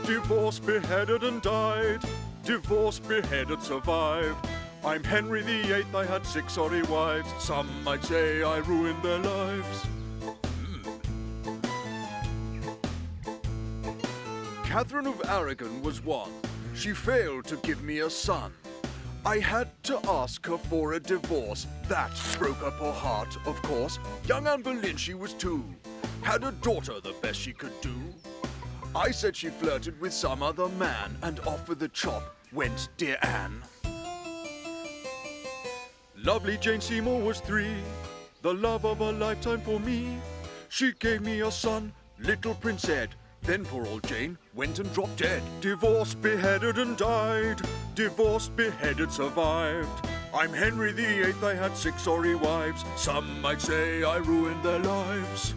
Divorced, beheaded and died. Divorced, beheaded, survived. I'm Henry VIII, I had 6 sorry wives. Some might say I ruined their lives. Catherine of Aragon was one. She failed to give me a son. I had to ask her for a divorce. That broke her poor heart, of course. Young Anne Boleyn, she was 2. Had a daughter, the best she could do. I said she flirted with some other man, and off with the chop went dear Anne. Lovely Jane Seymour was 3, the love of a lifetime for me. She gave me a son, little Prince Ed. Then poor old Jane went and dropped dead. Divorced, beheaded and died. Divorced, beheaded, survived. I'm Henry VIII, I had 6 sorry wives. Some might say I ruined their lives.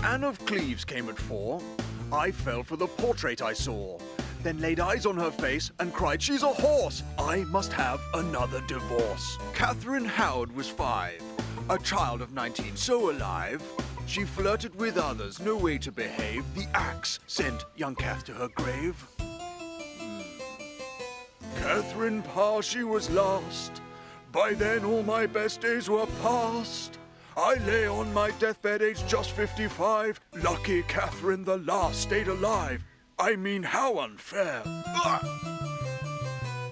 Anne of Cleves came at 4. I fell for the portrait I saw. Then laid eyes on her face and cried, she's a horse! I must have another divorce. Catherine Howard was 5. A child of 19, so alive. She flirted with others, no way to behave. The axe sent young Cath to her grave. Catherine Parr, she was last. By then all my best days were past. I lay on my deathbed, aged just 55. Lucky Catherine the last stayed alive. I mean, how unfair.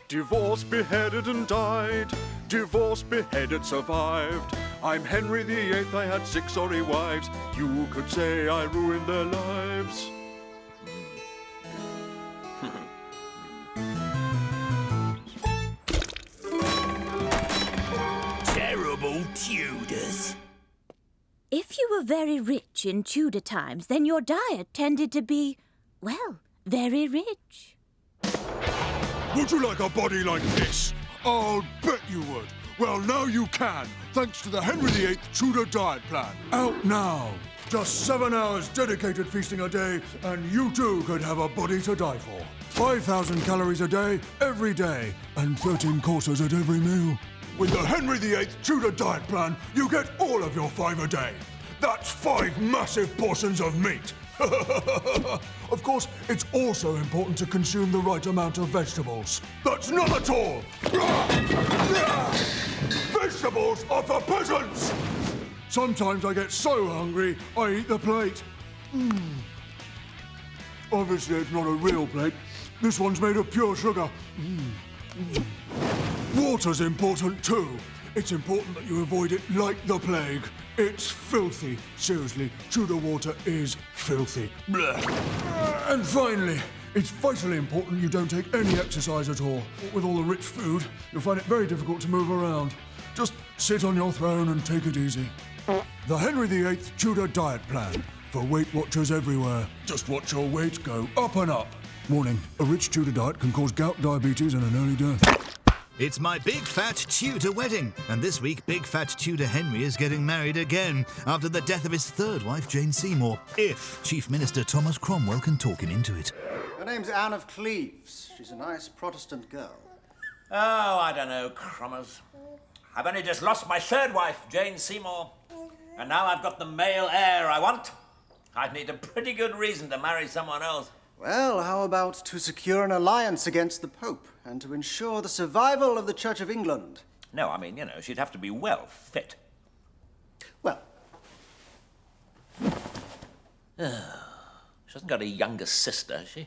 Divorced, beheaded and died. Divorced, beheaded, survived. I'm Henry VIII, I had 6 sorry wives. You could say I ruined their lives. Terrible Tudors. If you were very rich in Tudor times, then your diet tended to be, well, very rich. Would you like a body like this? I'll bet you would. Well, now you can, thanks to the Henry VIII Tudor Diet Plan. Out now. Just 7 hours dedicated feasting a day, and you too could have a body to die for. 5,000 calories a day, every day, and 13 courses at every meal. With the Henry VIII Tudor Diet Plan, you get all of your 5 a day. That's 5 massive portions of meat. Of course, it's also important to consume the right amount of vegetables. That's not at all! Vegetables are for peasants! Sometimes I get so hungry, I eat the plate. Obviously, it's not a real plate. This one's made of pure sugar. Water's important too. It's important that you avoid it like the plague. It's filthy. Seriously, Tudor water is filthy. And finally, it's vitally important you don't take any exercise at all. With all the rich food, you'll find it very difficult to move around. Just sit on your throne and take it easy. The Henry VIII Tudor Diet Plan. For Weight Watchers everywhere. Just watch your weight go up and up. Warning, a rich Tudor diet can cause gout, diabetes and an early death. It's my big fat Tudor wedding, and this week big fat Tudor Henry is getting married again after the death of his 3rd wife Jane Seymour, if Chief Minister Thomas Cromwell can talk him into it. Her name's Anne of Cleves. She's a nice Protestant girl. Oh, I don't know, Crummers. I've only just lost my 3rd wife, Jane Seymour, and now I've got the male heir I want. I'd need a pretty good reason to marry someone else. Well, how about to secure an alliance against the Pope and to ensure the survival of the Church of England? No, I mean, she'd have to be well fit. Well, She hasn't got a younger sister, has she?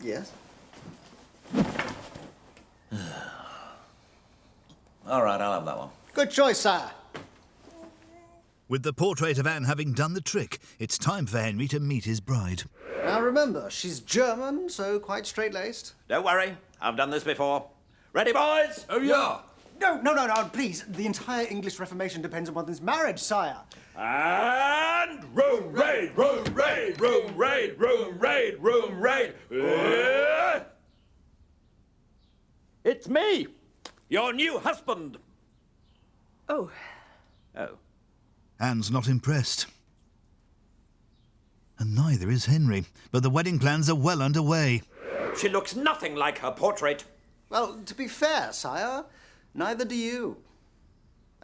yes. All right, I'll have that one. Good choice, sire. With the portrait of Anne having done the trick, it's time for Henry to meet his bride. Now remember, she's German, so quite straight-laced. Don't worry, I've done this before. Ready, boys? Oh, yeah. No, please. The entire English Reformation depends upon this marriage, sire. And room raid, room raid, room raid, room raid, room raid. It's me, your new husband. Oh. Oh. Anne's not impressed. And neither is Henry, but the wedding plans are well underway. She looks nothing like her portrait. Well, to be fair, sire, neither do you.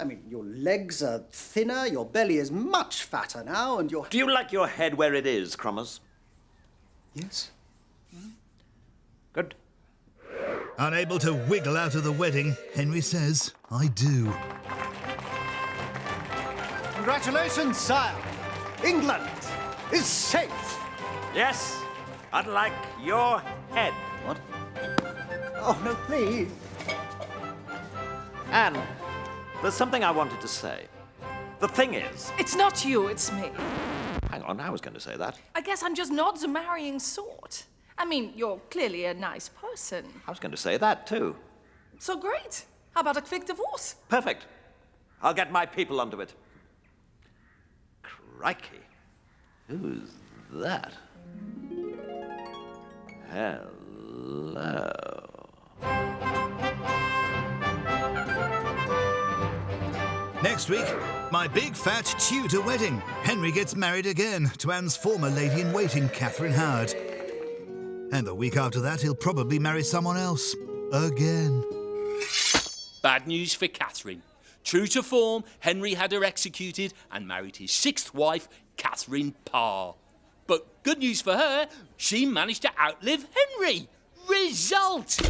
I mean, your legs are thinner, your belly is much fatter now, and your... Do you like your head where it is, Crummers? Yes. Good. Unable to wiggle out of the wedding, Henry says, I do. Congratulations, sire. England is safe. Yes, unlike your head. What? Oh, no, please. Anne, there's something I wanted to say. The thing is... It's not you, it's me. Hang on, I was going to say that. I guess I'm just not the marrying sort. I mean, you're clearly a nice person. I was going to say that, too. So great. How about a quick divorce? Perfect. I'll get my people onto it. Crikey. Who's that? Hello. Next week, my big fat Tudor wedding. Henry gets married again to Anne's former lady-in-waiting, Catherine Howard. And the week after that, he'll probably marry someone else. Again. Bad news for Catherine. True to form, Henry had her executed and married his sixth wife, Catherine Parr. But good news for her, she managed to outlive Henry. Result!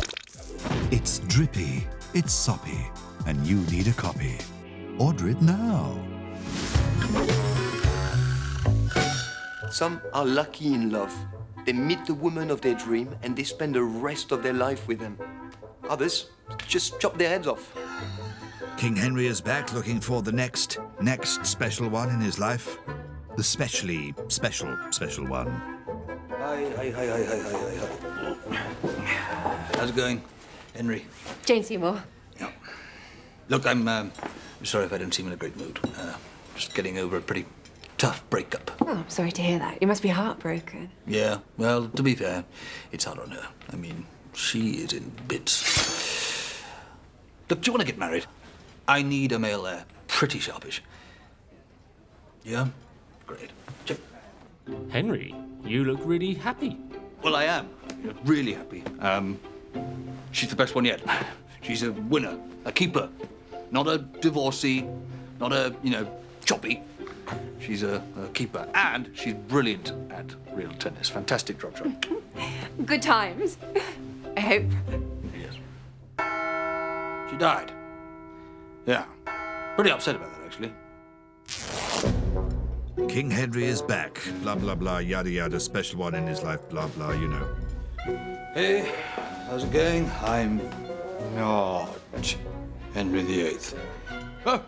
It's drippy, it's soppy, and you need a copy. Order it now. Some are lucky in love. They meet the woman of their dream and they spend the rest of their life with them. Others just chop their heads off. King Henry is back looking for the next special one in his life. The special one. Hi. How's it going, Henry? Jane Seymour. Yeah. Look, I'm sorry if I don't seem in a great mood. Just getting over a pretty tough breakup. Oh, I'm sorry to hear that. You must be heartbroken. Yeah, well, to be fair, it's hard on her. I mean, she is in bits. Look, do you want to get married? I need a male heir. Pretty sharpish. Yeah? Great. Check. Henry, you look really happy. Well, I am. Really happy. She's the best one yet. She's a winner, a keeper. Not a divorcee, not a, choppy. She's a keeper. And she's brilliant at real tennis. Fantastic drop shot. Good times. I hope. Yes. She died. Yeah. Pretty upset about that, actually. King Henry is back. Blah, blah, blah, yada, yada, special one in his life, blah, blah, you know. Hey, how's it going? I'm not Henry VIII. Oh,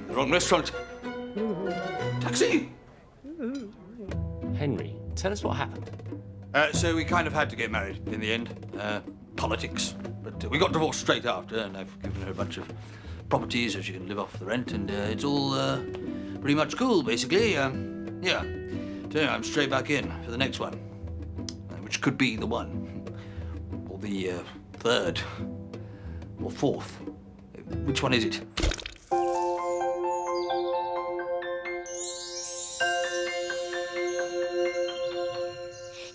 wrong restaurant. Taxi! Henry, tell us what happened. So we kind of had to get married in the end. Politics. But we got divorced straight after, and I've given her a bunch of property so she can live off the rent, and it's all pretty much cool, basically. Yeah. So I'm straight back in for the next one, which could be the one, or the third, or fourth. Which one is it?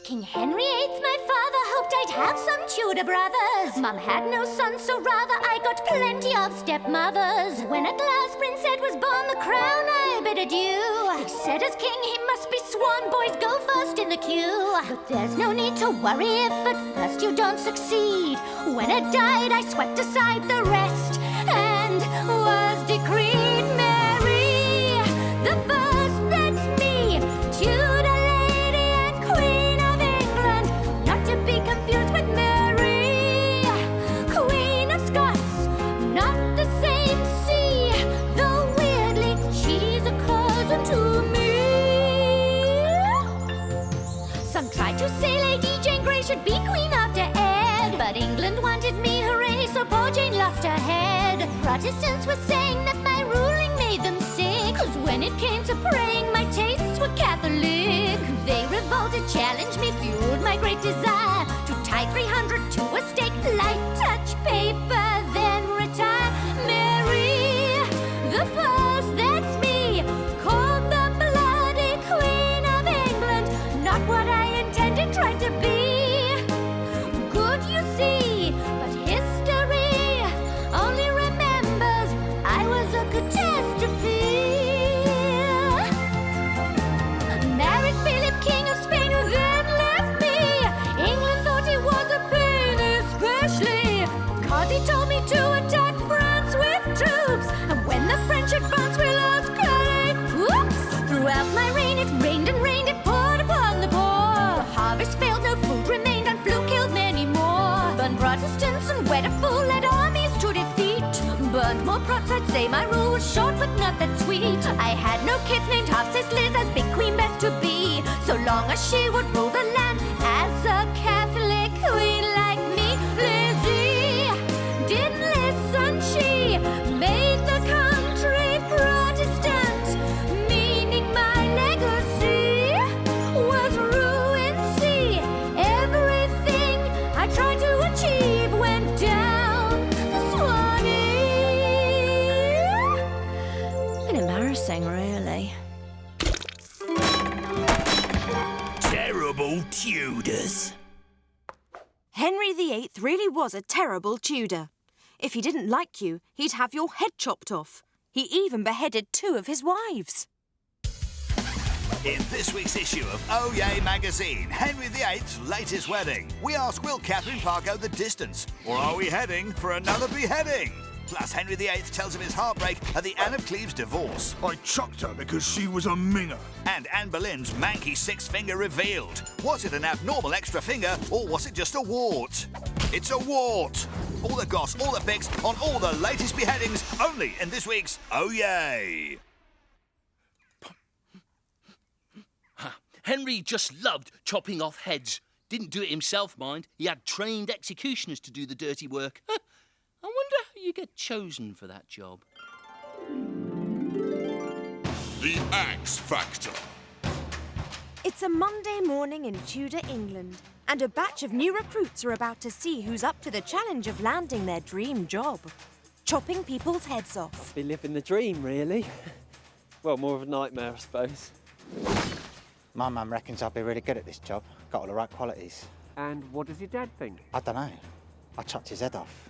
King Henry VIII, my father, hoped I'd have some Tudor brothers. Mum had no sons, so rather I got plenty of stepmothers. When at last Prince Ed was born, the crown I bid adieu. They said as king he must be sworn, boys go first in the queue. But there's no need to worry if at first you don't succeed. When it died, I swept aside the rest and was decreed Mary the first. That's me, Tudor lady and queen of England, not to be confused with Mary, Queen of Scots, not the same see, though weirdly she's a cousin to me. Some tried to say Lady Jane Grey should be queen after Ed, but England wanted me, hooray, so poor Jane lost her head. Protestants were saying that my ruling made them sick, 'cause when it came to praying, my tastes were Catholic. They revolted, challenged me, fueled my great desire to tie 300 to a stake, light touch paper, then retire. Mary the first, that's me, called the bloody Queen of England, not what I intended, tried to be. Good, you see, but history only remembers I was a advance will ask credit. Whoops! Throughout my reign it rained and rained, it poured upon the poor. Harvest failed, no food remained, and flu killed many more. Burned Protestants and wed a fool, led armies to defeat. Burned more prots, I'd say my rule was short but not that sweet. I had no kids named half says Liz as big queen best to be, so long as she would rule the land as a Catholic queen like me. Lizzie didn't listen, she made the country Protestant, meaning my legacy was ruin. See, everything I tried to achieve went down the Swanee. Bit embarrassing, really. Terrible Tudors. Henry VIII really was a terrible Tudor. If he didn't like you, he'd have your head chopped off. He even beheaded 2 of his wives. In this week's issue of Oh Yay magazine, Henry VIII's latest wedding, we ask, will Catherine Parr go the distance, or are we heading for another beheading? Plus, Henry VIII tells of his heartbreak at the Anne of Cleves divorce. I chucked her because she was a minger. And Anne Boleyn's manky 6th finger revealed. Was it an abnormal extra finger, or was it just a wart? It's a wart! All the goss, all the pics, on all the latest beheadings, only in this week's Oh Yay! Henry just loved chopping off heads. Didn't do it himself, mind. He had trained executioners to do the dirty work. I wonder how you get chosen for that job. The Axe Factor. It's a Monday morning in Tudor England, and a batch of new recruits are about to see who's up to the challenge of landing their dream job. Chopping people's heads off. Be living the dream, really. Well, more of a nightmare, I suppose. My mum reckons I'll be really good at this job. Got all the right qualities. And what does your dad think? I don't know. I chopped his head off.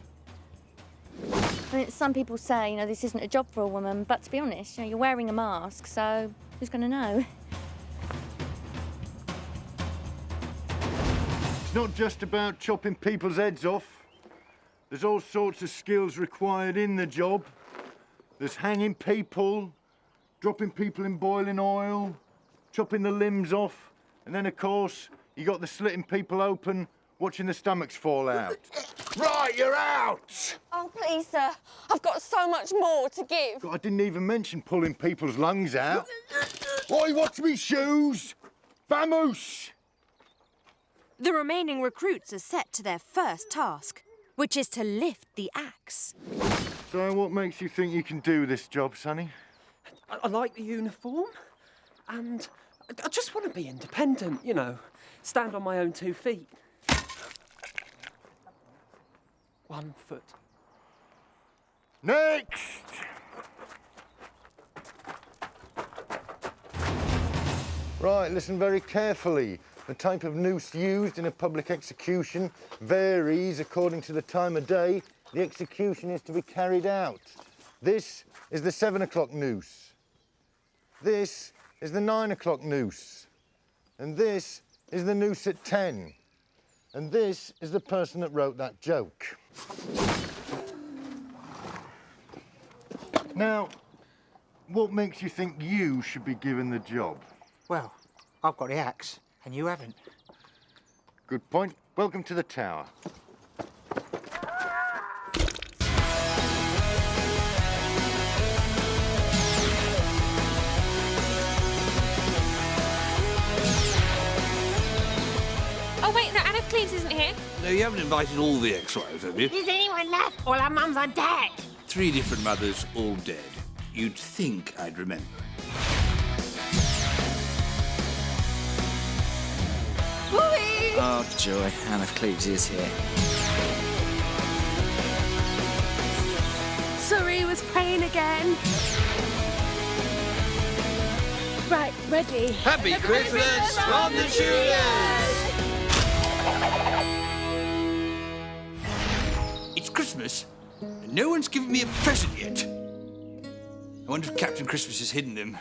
I mean, some people say, you know, this isn't a job for a woman, but to be honest, you know, you're wearing a mask, so who's going to know? It's not just about chopping people's heads off. There's all sorts of skills required in the job. There's hanging people, dropping people in boiling oil, chopping the limbs off, and then, of course, you got the slitting people open, watching the stomachs fall out. Right, you're out! Oh, please, sir. I've got so much more to give. God, I didn't even mention pulling people's lungs out. Oi, watch me shoes! Vamos! The remaining recruits are set to their first task, which is to lift the axe. So what makes you think you can do this job, Sonny? I like the uniform, and I just want to be independent, you know, stand on my own 2 feet. 1 foot. Next! Right, listen very carefully. The type of noose used in a public execution varies according to the time of day the execution is to be carried out. This is the 7 o'clock noose. This is the 9 o'clock noose. And this is the noose at 10. And this is the person that wrote that joke. Now, what makes you think you should be given the job? Well, I've got the axe, and you haven't. Good point. Welcome to the tower. Oh, wait, no, Anne of Cleves isn't here. No, you haven't invited all the ex-wives, have you? Is anyone left? All our mums are dead. 3 different mothers, all dead. You'd think I'd remember. Whee! Oh, joy. Anne of Cleves is here. Surrey was praying again. Right, ready. Happy Christmas from the Tudors! It's Christmas, and no one's given me a present yet. I wonder if Captain Christmas has hidden them.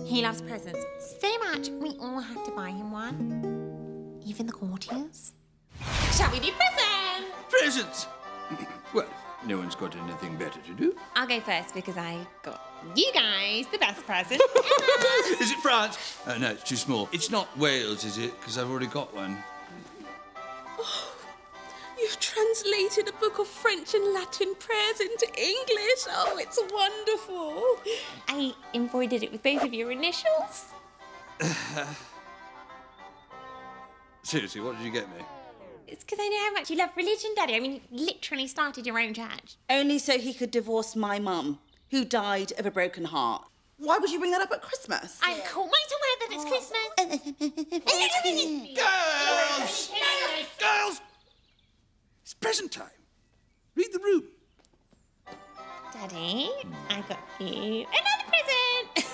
He loves presents so much, we all have to buy him one. Even the courtiers. Shall we do presents? Presents! Well, No one's got anything better to do. I'll go first because I got you guys the best present. Is it France? No, it's too small. It's not Wales, is it? Because I've already got one. You've translated a book of French and Latin prayers into English. Oh, it's wonderful. I embroidered it with both of your initials. Seriously, what did you get me? It's because I know how much you love religion, Daddy. I mean, you literally started your own church. Only so he could divorce my mum, who died of a broken heart. Why would you bring that up at Christmas? I'm quite aware that it's Christmas. Girls! Girls! It's present time. Read the room. Daddy, I got you another present.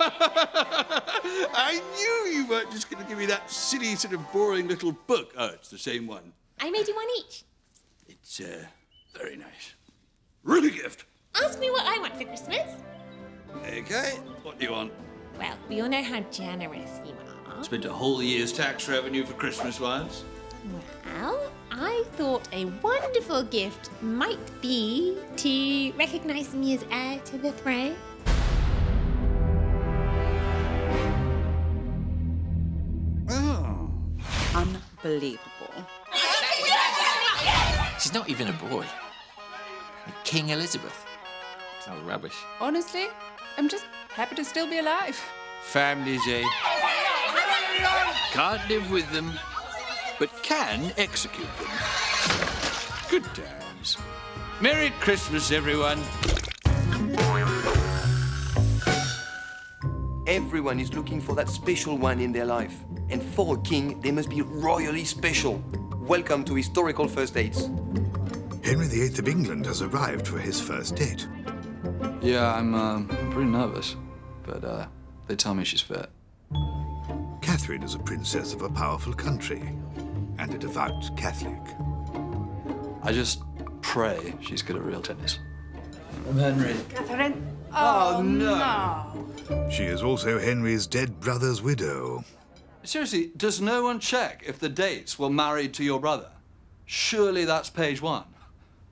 I knew you weren't just going to give me that silly, sort of boring little book. Oh, it's the same one. I made you one each. It's, very nice. Really gift. Ask me what I want for Christmas. Okay, what do you want? Well, we all know how generous you are. Spent a whole year's tax revenue for Christmas once. Well, I thought a wonderful gift might be to recognise me as heir to the throne. Oh. Unbelievable. She's not even a boy. King Elizabeth. It's all rubbish. Honestly, I'm just happy to still be alive. Families, eh? Can't live with them, but can execute them. Good times. Merry Christmas, everyone. Everyone is looking for that special one in their life. And for a king, they must be royally special. Welcome to Historical First Dates. Henry VIII of England has arrived for his first date. Yeah, I'm pretty nervous, but they tell me she's fit. Catherine is a princess of a powerful country and a devout Catholic. I just pray she's good at real tennis. I'm Henry. Catherine? Oh, no. She is also Henry's dead brother's widow. Seriously, does no one check if the dates were married to your brother? Surely that's page 1,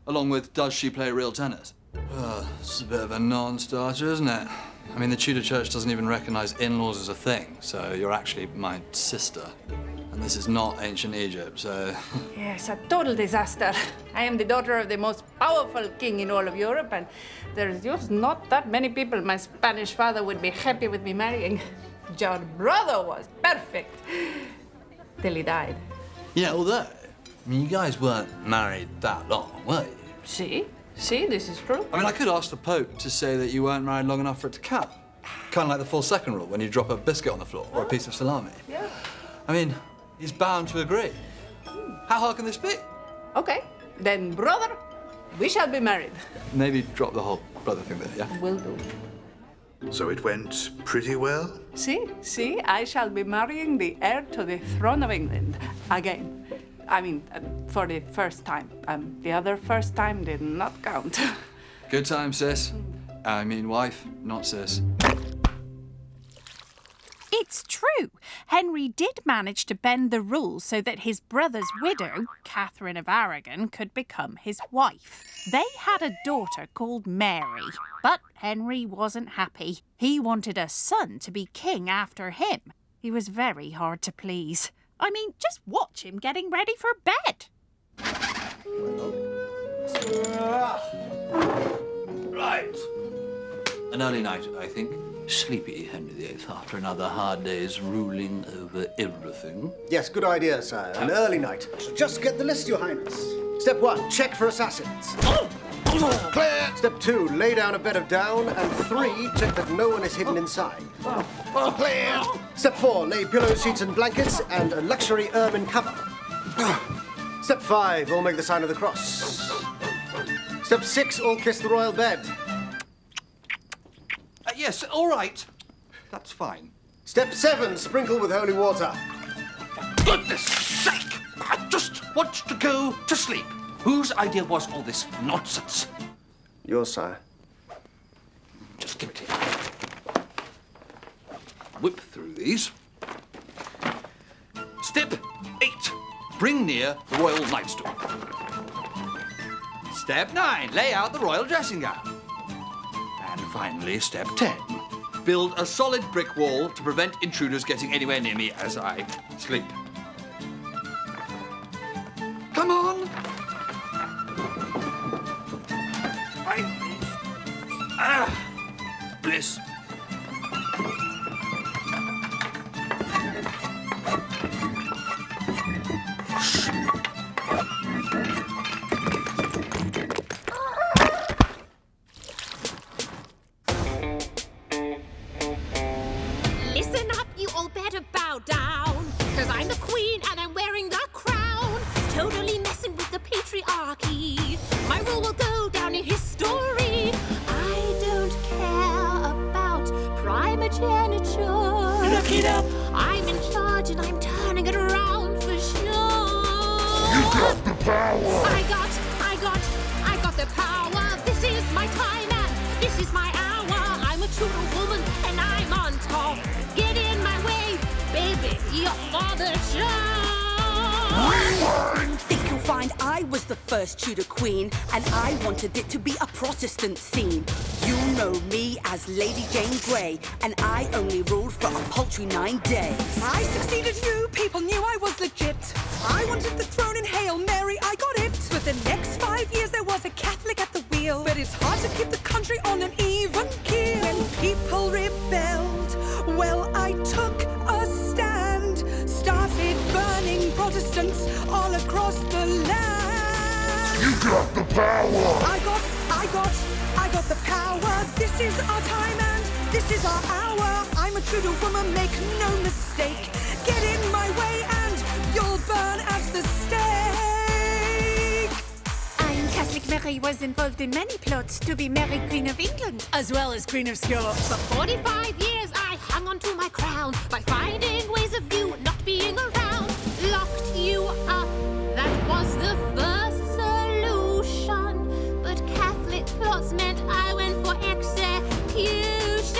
along with does she play real tennis? It's a bit of a non-starter, isn't it? I mean, the Tudor Church doesn't even recognise in-laws as a thing, so you're actually my sister. And this is not ancient Egypt, so... Yes, a total disaster. I am the daughter of the most powerful king in all of Europe, and there's just not that many people my Spanish father would be happy with me marrying. Your brother was perfect. Till he died. Yeah, although, I mean, you guys weren't married that long, were you? See, this is true. I mean, I could ask the Pope to say that you weren't married long enough for it to count. Kind of like the 4-second rule when you drop a biscuit on the floor or a piece of salami. Yeah. I mean, he's bound to agree. How hard can this be? Okay, then, brother, we shall be married. Maybe drop the whole brother thing there, yeah? Will do. So it went pretty well? See, I shall be marrying the heir to the throne of England again. I mean, for the first time. The other first time did not count. Good time, sis. I mean, wife, not sis. It's true. Henry did manage to bend the rules so that his brother's widow, Catherine of Aragon, could become his wife. They had a daughter called Mary, but Henry wasn't happy. He wanted a son to be king after him. He was very hard to please. I mean, just watch him getting ready for bed. Right. An early night, I think. Sleepy Henry VIII after another hard day's ruling over everything. Yes, good idea, sire. An early night. Just get the list, Your Highness. Step 1, check for assassins. Clear! Step 2, lay down a bed of down. And 3, check that no one is hidden inside. Clear! Step 4, lay pillow sheets and blankets and a luxury ermine cover. Step 5, all make the sign of the cross. Step 6, all kiss the royal bed. Yes, all right. That's fine. Step 7, sprinkle with holy water. Goodness sake! I just want to go to sleep. Whose idea was all this nonsense? Yours, sire. Just give it here. Whip through these. Step 8. Bring near the royal nightstool. Step 9, lay out the royal dressing gown. And finally, step 10, build a solid brick wall to prevent intruders getting anywhere near me as I sleep. Come on! Bliss. Listen up, you all better bow down. Cause I'm the queen and I'm wearing the crown. Totally messing with the patriarchy. My rule will go down in history. I don't care about primogeniture. Look it up. I'm in charge and I'm turning it around for sure. You got the power! I got the power. This is my time and this is my hour. I'm a Tudor woman and I'm on top. Get in my way, baby, your father's Think you'll find I was the first Tudor queen, and I wanted it to be a Protestant scene. You know me as Lady Jane Grey, and I only ruled for a paltry 9 days. I succeeded you, people knew I was legit. I wanted the throne in Hail Mary, I got it. For the next 5 years there was a Catholic at the wheel, but it's hard to keep the country on an even keel. When people rebelled, well, I took a stand, started burning Protestants all across the land. You got the power! I got the power. This is our time and this is our hour. I'm a Tudor woman, make no mistake. Get in my way and you'll burn at the stake. I'm Catholic Mary was involved in many plots to be Mary Queen of England, as well as Queen of Scots. For 45 years I hung on to my crown by finding ways of you not being around. Locked you up, that was the first solution. But Catholic plots meant I went for execution.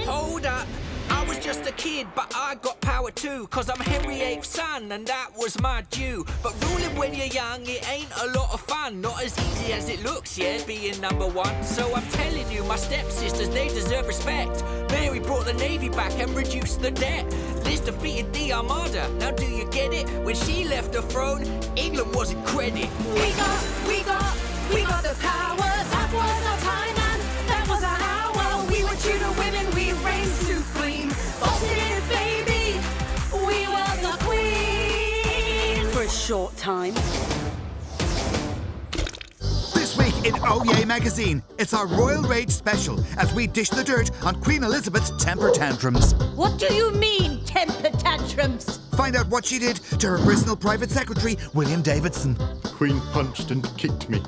Hold up, I was just a kid, but I got power too. Cause I'm Henry VIII's son, and that was my due. But ruling when you're young, it ain't a lot of fun. Not as easy as it looks, yeah, being #1. So I'm telling you, my stepsisters, they deserve respect. Mary brought the navy back and reduced the debt. Liz defeated the Armada, now do you get it? When she left the throne, England wasn't credit. We got the power. That was our time and that was our hour. We were Tudor women, we reigned supreme. Bossed it, baby, we were the queen. For a short time. This week in Oh Yay magazine, it's our Royal Rage special as we dish the dirt on Queen Elizabeth's temper tantrums. What do you mean, temper tantrums? Find out what she did to her personal private secretary, William Davidson. Queen punched and kicked me.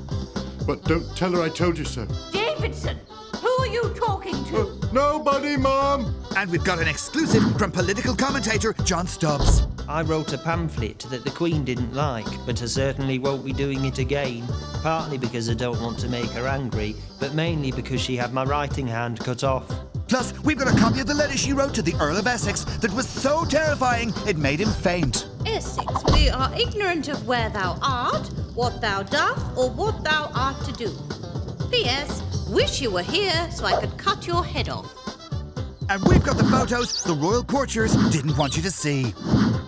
But don't tell her I told you so. Davidson, who are you talking to? Nobody, Mum! And we've got an exclusive from political commentator John Stubbs. I wrote a pamphlet that the Queen didn't like, but I certainly won't be doing it again. Partly because I don't want to make her angry, but mainly because she had my writing hand cut off. Plus, we've got a copy of the letter she wrote to the Earl of Essex that was so terrifying it made him faint. Essex, we are ignorant of where thou art, what thou doth, or what thou art to do. P.S. Wish you were here so I could cut your head off. And we've got the photos the royal courtiers didn't want you to see.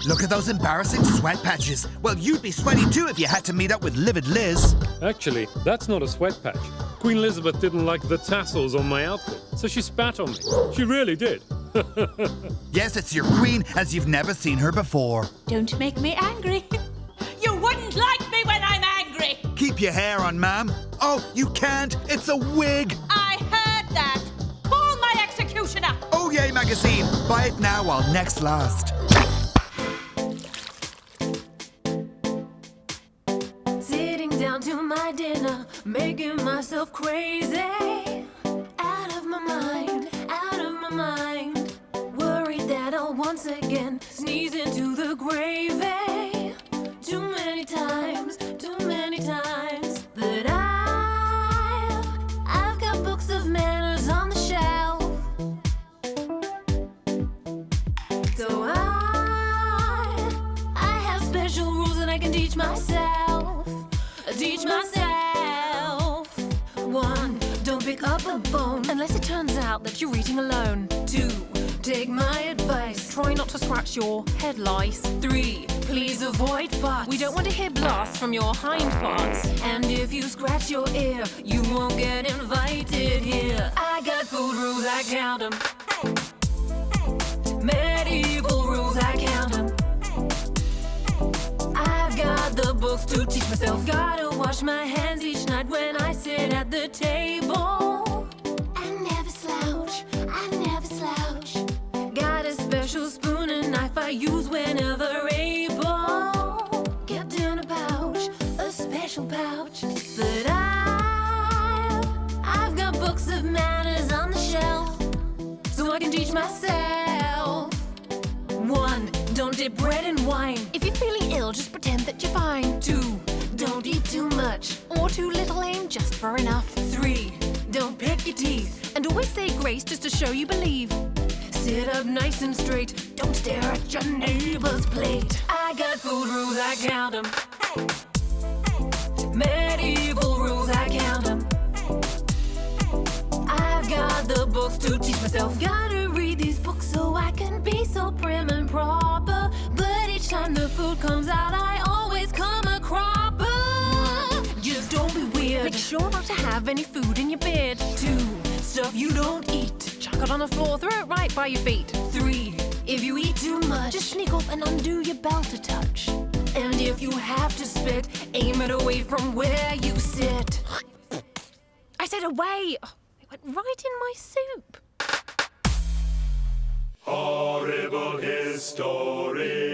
Look at those embarrassing sweat patches. Well, you'd be sweaty too if you had to meet up with livid Liz. Actually, that's not a sweat patch. Queen Elizabeth didn't like the tassels on my outfit, so she spat on me. She really did. Yes, it's your queen as you've never seen her before. Don't make me angry. You wouldn't like me when I'm angry. Keep your hair on, ma'am. Oh, you can't. It's a wig. I heard that. Call my executioner. Oh Yay magazine. Buy it now while next lasts. Sitting down to my dinner, making myself crazy. Out of my mind, out of my mind. Worried that I'll once again sneeze into the gravy. Too many times. But I've got books of manners on the shelf. So I have special rules that I can teach myself. pick up a bone unless it turns out that you're eating alone. 2. Take my advice. Try not to scratch your head lice. 3. Please avoid farts. We don't want to hear blasts from your hind parts. And if you scratch your ear, you won't get invited here. I got food rules, I count them. Medieval rules, I count them. I've got the books to teach myself. Gotta wash my hands each night when I sit at the table. I never slouch, I never slouch. Got a special spoon and knife I use whenever able. Kept in a pouch, a special pouch. But I've got books of manners on the shelf, so I can teach myself. 1. Don't dip bread in wine. If you're feeling ill, just pretend that you're fine. 2. Don't eat too much. Or too little, aim just for enough. 3. Don't pick your teeth. And always say grace just to show you believe. Sit up nice and straight. Don't stare at your neighbor's plate. I got food rules, I count them. Medieval rules, I count them. I've got the books to teach myself. Gotta read these books so I can be so prim and proper. But each time the food comes out, I always come a cropper. Just don't be weird. Make sure not to have any food in your beard. 2. Stuff you don't eat. Chuck it on the floor, throw it right by your feet. 3. If you eat too much, just sneak off and undo your belt a touch. And if you have to spit, aim it away from where you sit. I said away! Oh, it went right in my soup. Horrible Histories.